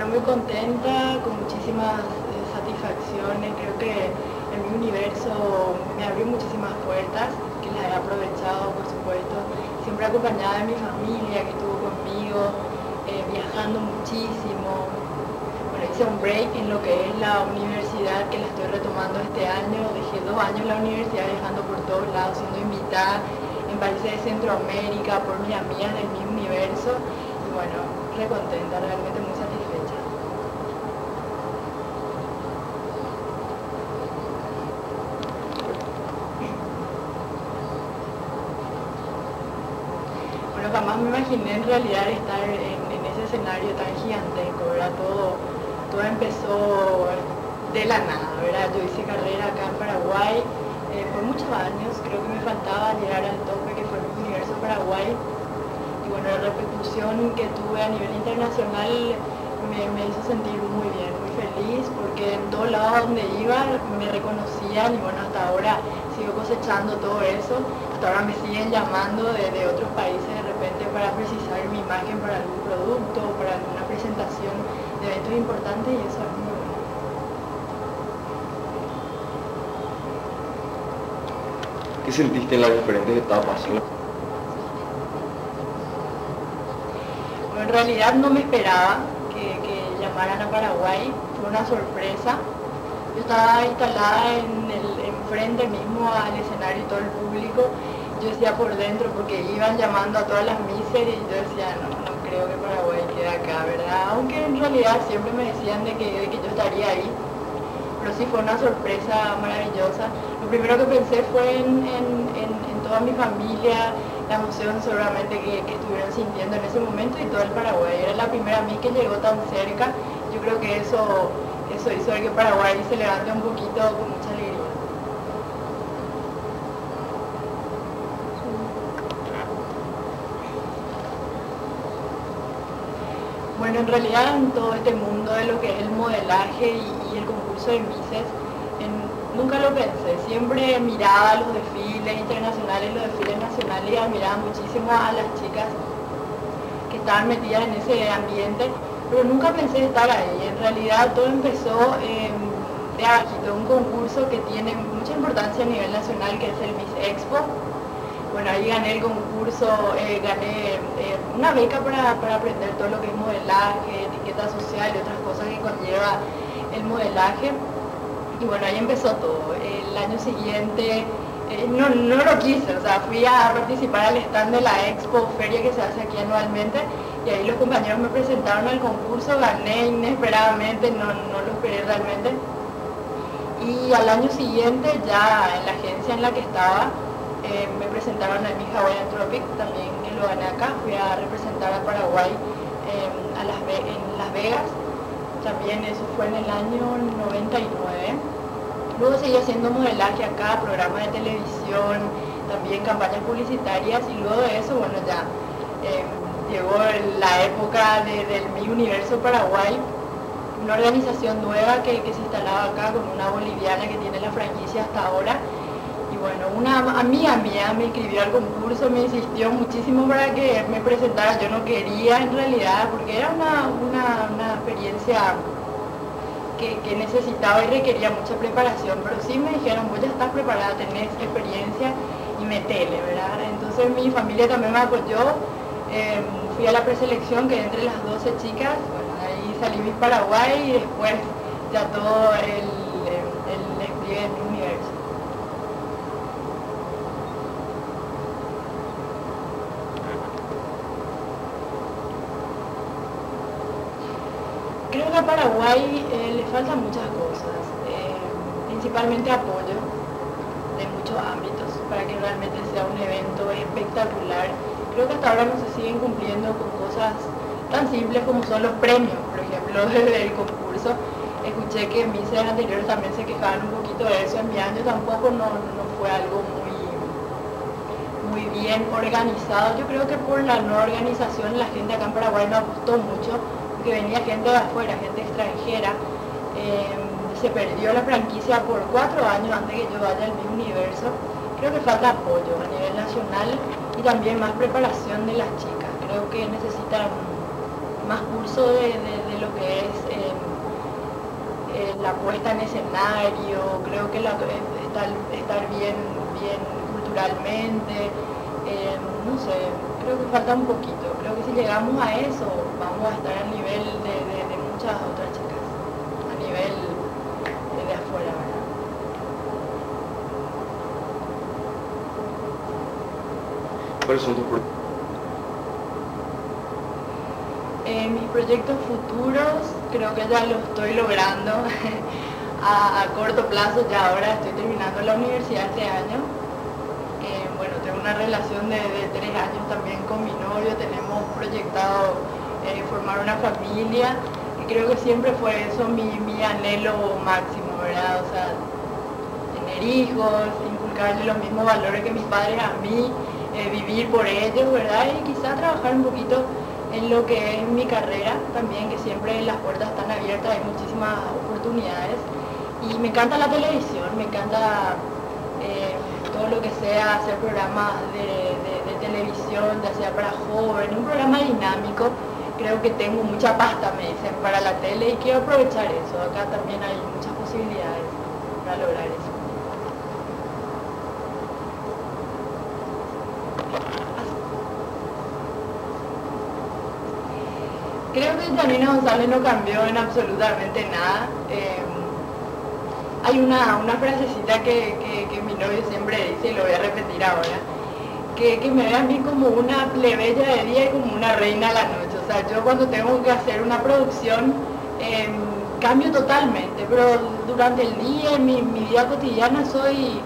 Bueno, muy contenta, con muchísimas satisfacciones. Creo que en mi universo me abrió muchísimas puertas, que las he aprovechado, por supuesto. Siempre acompañada de mi familia, que estuvo conmigo, viajando muchísimo. Bueno, hice un break en lo que es la universidad, que la estoy retomando este año. Dejé 2 años en la universidad viajando por todos lados, siendo invitada en países de Centroamérica por mis amigas del mismo universo. Y bueno, re contenta, realmente muy satisfecha. Bueno, jamás me imaginé en realidad estar en ese escenario tan gigantesco, ¿verdad? Todo empezó de la nada, ¿verdad? Yo hice carrera acá en Paraguay por muchos años, creo que me faltaba llegar al tope que fue el Universo Paraguay. Y bueno, la repercusión que tuve a nivel internacional me hizo sentir muy bien, muy feliz, porque en todos lados donde iba me reconocían y bueno, hasta ahora sigo cosechando todo eso. Hasta ahora me siguen llamando de otros países de repente para precisar mi imagen para algún producto, para alguna presentación de eventos importantes y eso es muy bueno. ¿Qué sentiste en las diferentes etapas? Bueno, en realidad no me esperaba que llamaran a Paraguay, fue una sorpresa. Yo estaba instalada enfrente mismo al escenario y todo el público. Yo decía por dentro, porque iban llamando a todas las mises y yo decía, no creo que Paraguay quede acá, ¿verdad? Aunque en realidad siempre me decían de que yo estaría ahí. Pero sí fue una sorpresa maravillosa. Lo primero que pensé fue en toda mi familia, la emoción seguramente que estuvieron sintiendo en ese momento y todo el Paraguay. Era la primera mí que llegó tan cerca. Yo creo que eso hizo que Paraguay se levante un poquito con mucha alegría. Bueno, en realidad en todo este mundo de lo que es el modelaje y el concurso de Misses, nunca lo pensé. Siempre miraba los desfiles internacionales, los desfiles nacionales y admiraba muchísimo a las chicas que estaban metidas en ese ambiente, pero nunca pensé estar ahí. En realidad todo empezó de abajito, un concurso que tiene mucha importancia a nivel nacional, que es el Miss Expo. Bueno, ahí gané el concurso, gané una beca para aprender todo lo que es modelaje, etiqueta social y otras cosas que conlleva el modelaje. Y bueno, ahí empezó todo. El año siguiente no lo quise, o sea, fui a participar al stand de la Expo, feria que se hace aquí anualmente, y ahí los compañeros me presentaron al concurso, gané inesperadamente, no lo esperé realmente. Y al año siguiente, ya en la agencia en la que estaba, me presentaron a mi Hawaiian Tropic, también que lo gané acá. Fui a representar a Paraguay en Las Vegas, también eso fue en el año 99. Luego seguí haciendo modelaje acá, programas de televisión, también campañas publicitarias, y luego de eso, bueno, ya llegó la época del Mi Universo Paraguay, una organización nueva que se instalaba acá con una boliviana que tiene la franquicia hasta ahora. Y bueno, una amiga mía me inscribió al concurso, me insistió muchísimo para que me presentara. Yo no quería en realidad, porque era una experiencia que necesitaba y requería mucha preparación, pero sí me dijeron, vos ya estás preparada, tenés experiencia y metele, ¿verdad? Entonces mi familia también me apoyó, fui a la preselección, quedé entre las 12 chicas, bueno, ahí salí Miss Paraguay y después ya todo el despliegue de mi universo. Creo que a Paraguay le faltan muchas cosas, principalmente apoyo de muchos ámbitos para que realmente sea un evento espectacular. Creo que hasta ahora no se siguen cumpliendo con cosas tan simples como son los premios, por ejemplo, del concurso. Escuché que en Misses anteriores también se quejaban un poquito de eso. En mi año tampoco no fue algo muy bien organizado. Yo creo que por la no organización la gente acá en Paraguay no apostó mucho, que venía gente de afuera, gente extranjera. Se perdió la franquicia por 4 años antes que yo vaya al Mi Universo. Creo que falta apoyo a nivel nacional y también más preparación de las chicas. Creo que necesitan más curso de de lo que es la puesta en escenario, creo que estar bien culturalmente, no sé, creo que falta un poquito. Creo que si llegamos a eso vamos a estar al nivel de muchas otras chicas, a nivel de afuera, ¿verdad? ¿Cuáles son tus proyectos? Mis proyectos futuros creo que ya lo estoy logrando a corto plazo. Ya ahora estoy terminando la universidad este año. Bueno, tengo una relación de 3 años también con mi novio. Tenemos proyectado formar una familia, y creo que siempre fue eso mi anhelo máximo, ¿verdad? O sea, tener hijos, inculcarle los mismos valores que mis padres a mí, vivir por ellos, ¿verdad? Y quizá trabajar un poquito en lo que es mi carrera también, que siempre las puertas están abiertas, hay muchísimas oportunidades. Y me encanta la televisión, me encanta todo lo que sea hacer programas de televisión, ya sea para jóvenes, un programa dinámico. Creo que tengo mucha pasta, me dicen, para la tele, y quiero aprovechar eso. Acá también hay muchas posibilidades para lograr eso. Creo que Janina González no cambió en absolutamente nada. Hay una frasecita que mi novio siempre dice, y lo voy a repetir ahora, que me ve a mí como una plebeya de día y como una reina a la noche. O sea, yo cuando tengo que hacer una producción cambio totalmente, pero durante el día, en mi vida cotidiana, soy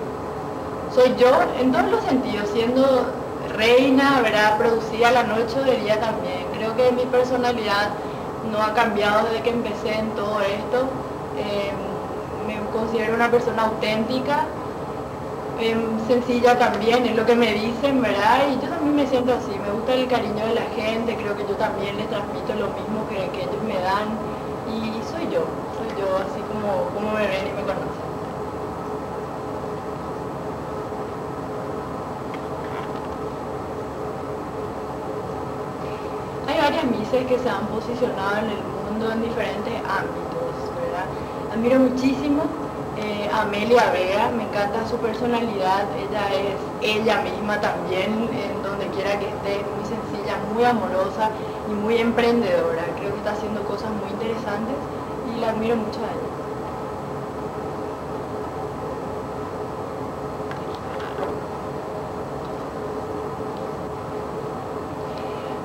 yo en todos los sentidos, siendo reina, ¿verdad? Producida a la noche o de día también. Creo que mi personalidad no ha cambiado desde que empecé en todo esto. Me considero una persona auténtica, sencilla también, es lo que me dicen, ¿verdad? Y yo también me siento así, me gusta el cariño de la gente, creo que yo también les transmito lo mismo que ellos me dan, y soy yo así como me ven y me conocen. Hay varias Misses que se han posicionado en el mundo en diferentes ámbitos, ¿verdad? Admiro muchísimo a Amelia Vega, me encanta su personalidad, ella es ella misma también, en donde quiera que esté, muy sencilla, muy amorosa y muy emprendedora. Creo que está haciendo cosas muy interesantes y la admiro mucho a ella.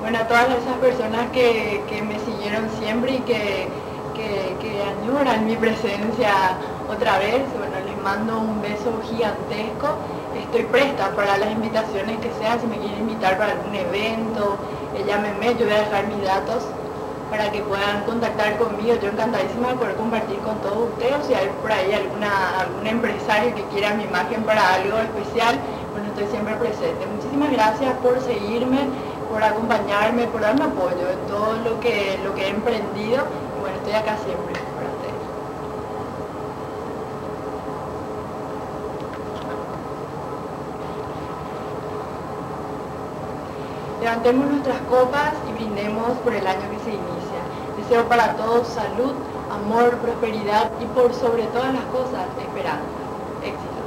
Bueno, a todas esas personas que me siguieron siempre y que añoran mi presencia otra vez, bueno, les mando un beso gigantesco. Estoy presta para las invitaciones que sean, si me quieren invitar para algún evento, llámenme, yo voy a dejar mis datos para que puedan contactar conmigo. Yo encantadísima de poder compartir con todos ustedes, o si hay por ahí algún empresario que quiera mi imagen para algo especial, bueno, estoy siempre presente. Muchísimas gracias por seguirme, por acompañarme, por darme apoyo en todo lo que he emprendido. Y bueno, estoy acá siempre para ustedes. Levantemos nuestras copas y brindemos por el año que se inicia. Deseo para todos salud, amor, prosperidad y por sobre todas las cosas, esperanza. Éxito.